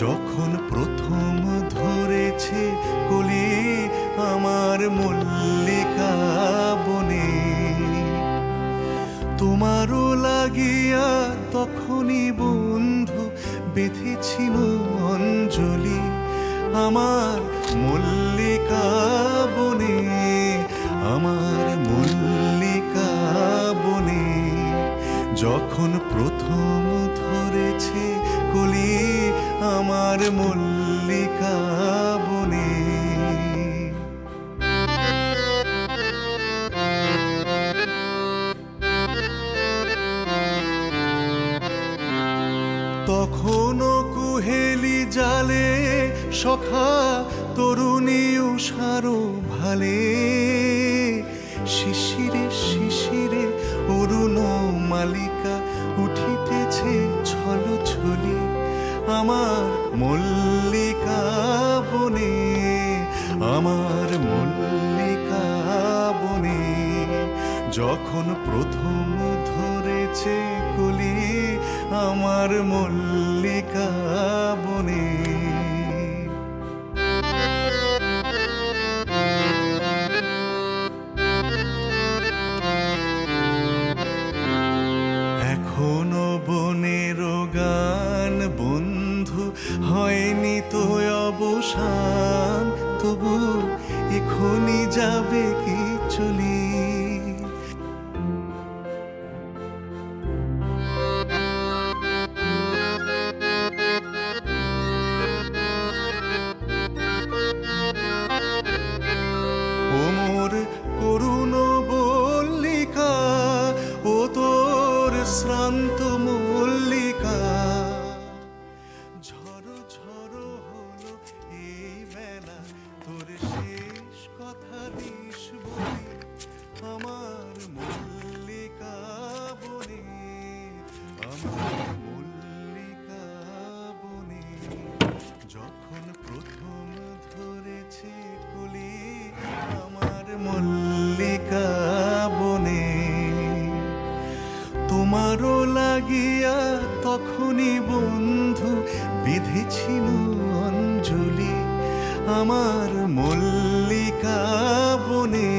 যখন প্রথম ধরেছে কলি আমার মল্লিকা বনে, তোমারও লাগিয়া তখনই বন্ধু বেঁধেছিল অঞ্জলি আমার মল্লিকা বনে, আমার মল্লিকা বনে। যখন প্রথম ধরেছে কলি আমার মল্লিকা বনে। তখনও কুহেলি জালে সখা তরুণী উষারো ভালে, শিশিরে শিশিরে অরুণ মালিকা উঠিতেছে ছল ছলি আমার মল্লিকা বনে, আমার মল্লিকা বনে। যখন প্রথম ধরেছে কলি আমার মল্লিকা বনে। এখনো বনের গান বন্ধু হয়নি তো অবসান, তবু এখনই যাবে কি চলি। ওমর করুণ বল্লিকা ও তোর শ্রান্ত মল্লিকা, ঝড়ো ঝড়ো হলো এই বেলা তোর শেষ কথা দিস বলি আমার মল্লিকা বনে, আমার মল্লিকা বনে। যখন প্রথম ধরেছে কলি আমার মল্লিকা বনে, তোমারও লাগিয়া তখনই বন্ধু বেঁধেছিল অঞ্জলি আমার মল্লিকা বনে,